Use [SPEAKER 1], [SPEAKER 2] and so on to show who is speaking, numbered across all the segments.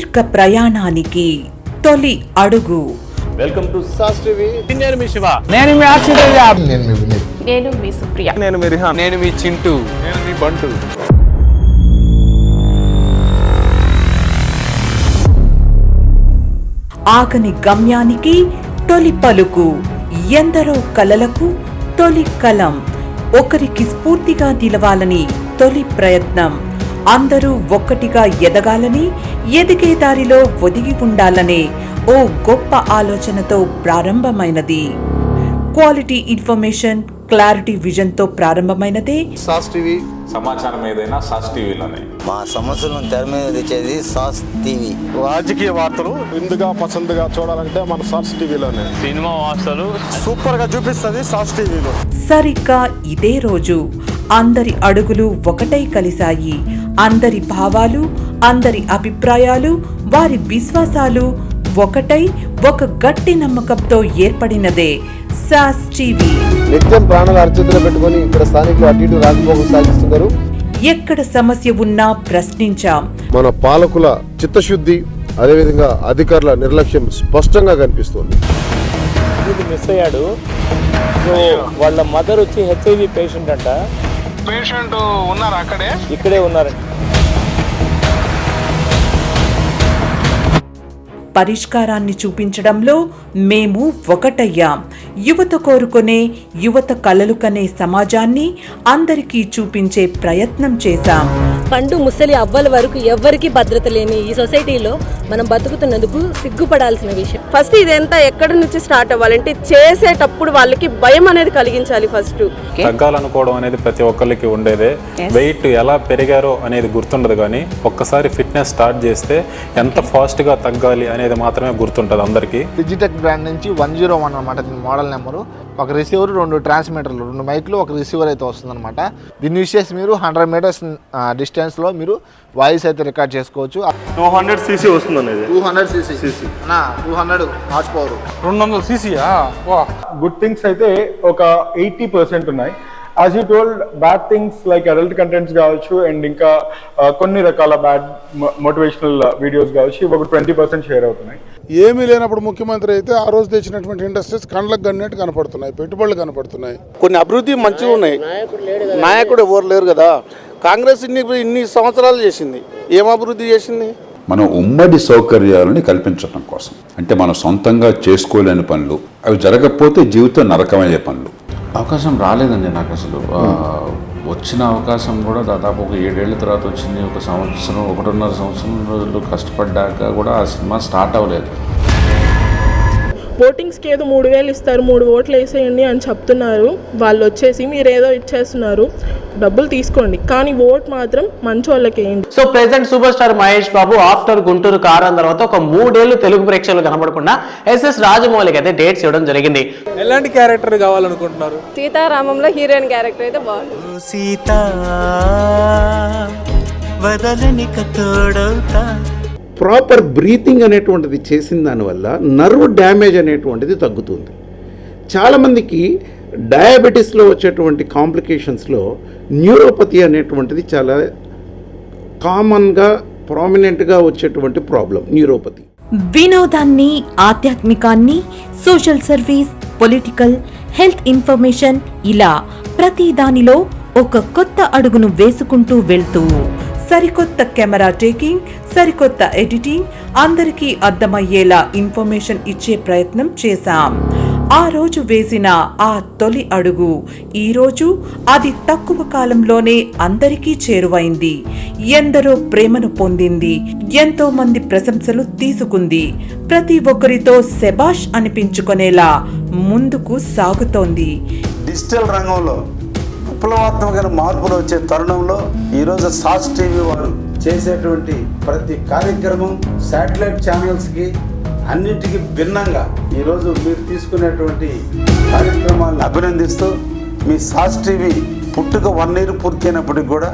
[SPEAKER 1] సుదీర్ఘ ప్రయాణానికి తొలి అడుగు.
[SPEAKER 2] Welcome to sauce TV.
[SPEAKER 3] నేను మీ శివ.
[SPEAKER 4] నేను మీ ఆశీర్వాద.
[SPEAKER 5] నేను మీ వినయ్.
[SPEAKER 6] నేను మీ సుప్రియ.
[SPEAKER 3] నేను మీ రిహాన్.
[SPEAKER 4] నేను మీ చింటూ.
[SPEAKER 3] నేను మీ బంటు.
[SPEAKER 1] ఆగని గమ్యానికి తొలి పలుకు. ఎందరో కలలకు తొలి కలం. ఒకరికి స్ఫూర్తిగా నిలవాలని తొలి ప్రయత్నం. అందరూ ఒక్కటిగా ఎదగాలని, ఎదిగే దారిలో ఒదిగి ఉండాలనే ఓ గొప్ప ఆలోచనతో ప్రారంభమైనది. క్వాలిటీ ఇన్ఫర్మేషన్, క్లారిటీ విజన్తో ప్రారంభమైనదే
[SPEAKER 2] సాస్ టీవీ.
[SPEAKER 3] సమాచారం ఏదైనా సాస్ టీవీలోనే.
[SPEAKER 5] మా సమస్యలను తెర మీద తెచ్చేది సాస్ టీవీ.
[SPEAKER 2] రాజకీయ వార్తలు విందుగా పసందుగా చూడాలంటే మన సాస్ టీవీలోనే.
[SPEAKER 3] సినిమా వార్తలు
[SPEAKER 2] సూపర్ గా చూపిస్తుంది సాస్ టీవీలో.
[SPEAKER 1] సరిగ్గా ఇదే రోజు అందరి అడుగులు ఒకటై కలిశాయి. అందరి భావాలు, అందరి అభిప్రాయాలు, వారి విశ్వాసాలు ఒకటై ఒక గట్టి నమ్మకంతో ఏర్పడినదే సాస్ టీవీ.
[SPEAKER 2] నిత్యం ప్రాణాల అర్చితులు పెట్టుకొని ఇక్కడ స్థానికులు అటు ఇటు రాకపోకలు సాగిస్తున్నారు.
[SPEAKER 1] ఎక్కడ సమస్య ఉన్నా ప్రశ్నించాం.
[SPEAKER 2] మన పాలకుల చిత్తశుద్ధి, అదేవిధంగా అధికారుల నిర్లక్ష్యం స్పష్టంగా కనిపిస్తుంది.
[SPEAKER 4] మిస్ అయ్యాడు. వాళ్ళ మదర్ వచ్చి HIV పేషెంట్ అంట.
[SPEAKER 3] పేషెంట్ ఉన్నారు అక్కడే.
[SPEAKER 4] ఇక్కడే ఉన్నారంట.
[SPEAKER 1] పరిష్కారాన్ని చూపించడంలో మేము ఒకటయ్యాం. యువత కోరుకునే, యువత కలలు కనే సమాజాన్ని అందరికీ చూపించే ప్రయత్నం చేశాం.
[SPEAKER 6] పండు ముసలి అవ్వల వరకు ఎవ్వరికి భద్రత లేని ఈ సొసైటీలో మనం బతుకుతున్నందుకు సిగ్గుపడాల్సిన విషయం.
[SPEAKER 7] ఫస్ట్ ఇదంతా ఎక్కడి నుంచి స్టార్ట్ అవ్వాలంటే చేసేటప్పుడు వాళ్ళకి భయం అనేది కలిగించాలి. ఫస్ట్
[SPEAKER 8] తగ్గాలనుకోవడం అనేది ప్రతి ఒక్కరికి ఉండేదే. వెయిట్ ఎలా పెరిగారో అనేది గుర్తుండదు, కానీ ఒక్కసారి ఫిట్నెస్ స్టార్ట్ చేస్తే ఎంత ఫాస్ట్ గా తగ్గాలి అనేది మాత్రమే గుర్తుంటది అందరికి.
[SPEAKER 9] డిజిటెక్ బ్రాండ్ నుంచి 101 అనమాట దీని మోడల్ నెంబరు. ఒక రిసీవర్, 2 ట్రాన్స్మిటర్లు, 2 మైక్లు, ఒక రిసీవర్ అయితే వస్తుందన్నమాట. దీన్ని యూస్ చేసి మీరు 100 మీటర్స్ డిస్టెన్స్లో మీరు వాయిస్ అయితే రికార్డ్ చేసుకోవచ్చు.
[SPEAKER 2] 200 cc వస్తుంది.
[SPEAKER 9] 200 cc 200 horse power.
[SPEAKER 4] 200 cc.
[SPEAKER 10] Good things అయితే ఒక 80% ఉన్నాయి. As you told, bad things like adult contents కావచ్చు, అండ్ ఇంకా కొన్ని రకాల బ్యాడ్ మోటివేషనల్ వీడియోస్ కావచ్చు, ఒక 20% షేర్ అవుతున్నాయి.
[SPEAKER 11] ఏమీ లేనప్పుడు ముఖ్యమంత్రి అయితే ఆ రోజు తెచ్చినటువంటి ఇండస్ట్రీస్ కండ్లకు గన్నట్టు కనపడుతున్నాయి, పెట్టుబడులు కనపడుతున్నాయి.
[SPEAKER 9] కొన్ని అభివృద్ధి మంచిగా ఉన్నాయి. నాయకుడు ఎవరు లేరు కదా. కాంగ్రెస్ ఇన్ని సంవత్సరాలు చేసింది, ఏం అభివృద్ధి చేసింది?
[SPEAKER 12] మనం ఉమ్మడి సౌకర్యాలని కల్పించడం కోసం, అంటే మనం సొంతంగా చేసుకోలేని పనులు, అవి జరగకపోతే జీవితం నరకమయ్యే పనులు.
[SPEAKER 13] అవకాశం రాలేదండి నాకు అసలు. వచ్చిన అవకాశం కూడా దాదాపు ఒక 7 ఏళ్ల తర్వాత వచ్చింది. 1 సంవత్సరం, 1.5 సంవత్సరం రోజులు కష్టపడ్డాక కూడా ఆ సినిమా స్టార్ట్ అవ్వలేదు.
[SPEAKER 7] ఓటింగ్స్కి ఏదో 3,000 ఇస్తారు, 3 ఓట్లు వేసేయండి అని చెప్తున్నారు. వాళ్ళు వచ్చేసి మీరు ఏదో ఇచ్చేస్తున్నారు, డబ్బులు తీసుకోండి, కానీ ఓట్ మాత్రం మంచి వాళ్ళకి వేయండి.
[SPEAKER 4] So present super star Mahesh Babu after Guntur Kaaram తర్వాత ఒక 3 ఏళ్లు తెలుగు ప్రేక్షకులు కనబడకుండా SS రాజమౌళికి అయితే డేట్స్ ఇవ్వడం జరిగింది. ఎలాంటి క్యారెక్టర్ కావాలనుకుంటున్నారు?
[SPEAKER 7] సీతారామంలో హీరోయిన్ క్యారెక్టర్ అయితే బాగుంది.
[SPEAKER 5] సీతా వదలని కతోడవుతా.
[SPEAKER 9] ప్రాపర్ బ్రీతింగ్ అనేటువంటిది చేసిన దానివల్ల నర్వ్ డ్యామేజ్ అనేటువంటిది తగ్గుతుంది. చాలామందికి డయాబెటీస్లో వచ్చేటువంటి కాంప్లికేషన్స్లో న్యూరోపతి అనేటువంటిది చాలా కామన్గా ప్రామినెంట్గా వచ్చేటువంటి ప్రాబ్లం న్యూరోపతి.
[SPEAKER 1] వినోదాన్ని, ఆధ్యాత్మికాన్ని, social service, political, health information, ఇలా ప్రతి దానిలో ఒక కొత్త అడుగును వేసుకుంటూ వెళ్తూ సరికొత్త కెమెరా టేకింగ్, సరికొత్త ఎడిటింగ్, అందరికీ అర్థమయ్యేలా ఇన్ఫర్మేషన్ ఇచ్చే ప్రయత్నం చేశాం. ఆ రోజు వేసిన ఆ తొలి అడుగు ఈరోజు అది తక్కువ కాలంలోనే అందరికీ చేరువైంది. ఎందరో ప్రేమను పొందింది, ఎంతో మంది ప్రశంసలు తీసుకుంది. ప్రతి ఒక్కరితో శబాష్ అనిపించుకునేలా ముందుకు సాగుతోంది.
[SPEAKER 9] డిజిటల్ రంగంలో విప్లవాత్మక మార్పులు వచ్చే తరుణంలో ఈరోజు సాస్ టీవీ వారు చేసేటువంటి ప్రతి కార్యక్రమం శాటిలైట్ ఛానల్స్కి అన్నింటికి భిన్నంగా ఈరోజు మీరు తీసుకునేటువంటి కార్యక్రమాలను అభినందిస్తూ, మీ సాస్ టీవీ పుట్టుక 1 year పూర్తయినప్పటికి కూడా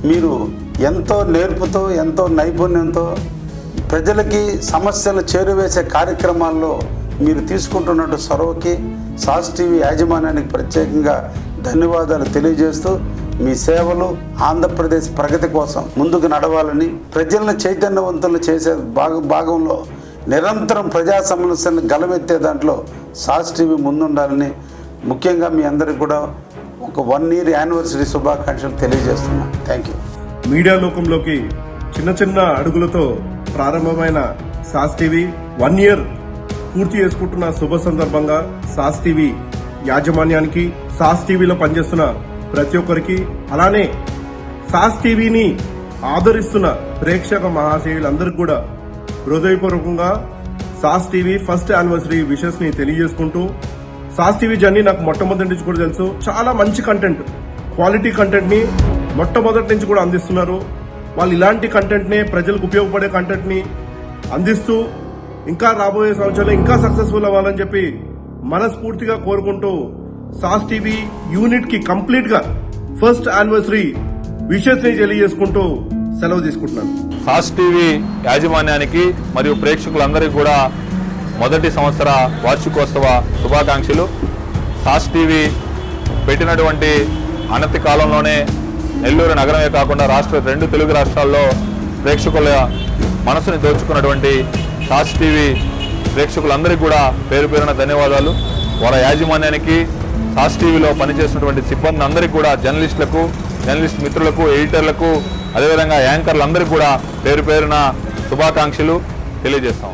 [SPEAKER 9] మీరు ఎంతో నేర్పుతో, ఎంతో నైపుణ్యంతో ప్రజలకి సమస్యలు చేరువేసే కార్యక్రమాల్లో మీరు తీసుకుంటున్నట్టు చొరవకి సాస్ టీవీ యాజమాన్యానికి ప్రత్యేకంగా ధన్యవాదాలు తెలియజేస్తూ,
[SPEAKER 14] మీ సేవలు ఆంధ్రప్రదేశ్ ప్రగతి కోసం ముందుకు నడవాలని, ప్రజలను చైతన్యవంతులు చేసే భాగంలో నిరంతరం ప్రజా సమస్యలను గలమెత్తే దాంట్లో సాస్ టీవీ ముందుండాలని, ముఖ్యంగా మీ అందరికి కూడా ఒక 1 year యానివర్సరీ శుభాకాంక్షలు తెలియజేస్తున్నాను. Thank you.
[SPEAKER 10] మీడియా లోకంలోకి చిన్న చిన్న అడుగులతో ప్రారంభమైన సాస్ టీవీ 1 year పూర్తి చేసుకుంటున్న శుభ సందర్భంగా సాస్ టీవీ యాజమాన్యానికి, సాస్ టీవీలో పనిచేస్తున్న ప్రతి ఒక్కరికి, అలానే సాస్ టీవీని ఆదరిస్తున్న ప్రేక్షక మహాశయులందరికీ కూడా హృదయపూర్వకంగా sauce TV first anniversary wishes ని తెలియజేసుకుంటూ, సాస్ టీవీ జర్నీ నాకు మొట్టమొదటి నుంచి కూడా తెలుసు. చాలా మంచి కంటెంట్, క్వాలిటీ కంటెంట్ ని మొట్టమొదటి నుంచి కూడా అందిస్తున్నారు. వాళ్ళు ఇలాంటి కంటెంట్ ని, ప్రజలకు ఉపయోగపడే కంటెంట్ ని అందిస్తూ ఇంకా రాబోయే సంవత్సరాలు ఇంకా సక్సెస్ఫుల్ అవ్వాలని చెప్పి మనస్ఫూర్తిగా కోరుకుంటూ సాస్ టీవీ యూనిట్ కి కంప్లీట్ గా ఫస్ట్ యానివర్సరీ విషెస్ ని తెలియజేసుకుంటూ సెలవు తీసుకుంటున్నాను.
[SPEAKER 8] సాస్ టీవీ యాజమాన్యానికి మరియు ప్రేక్షకులందరికీ కూడా మొదటి సంవత్సర వార్షికోత్సవ శుభాకాంక్షలు. సాస్ టీవీ పెట్టినటువంటి అనతి కాలంలోనే నెల్లూరు నగరమే కాకుండా 2 తెలుగు రాష్ట్రాల్లో ప్రేక్షకుల మనసుని దోచుకున్నటువంటి సాస్ టీవీ ప్రేక్షకులందరికీ కూడా పేరు పేరున ధన్యవాదాలు. వాళ్ళ యాజమాన్యానికి, సాస్ టీవీలో పనిచేసినటువంటి సిబ్బంది అందరికీ కూడా, జర్నలిస్ట్ మిత్రులకు, ఎడిటర్లకు, అదేవిధంగా యాంకర్లందరికీ కూడా పేరు పేరున శుభాకాంక్షలు తెలియజేస్తాం.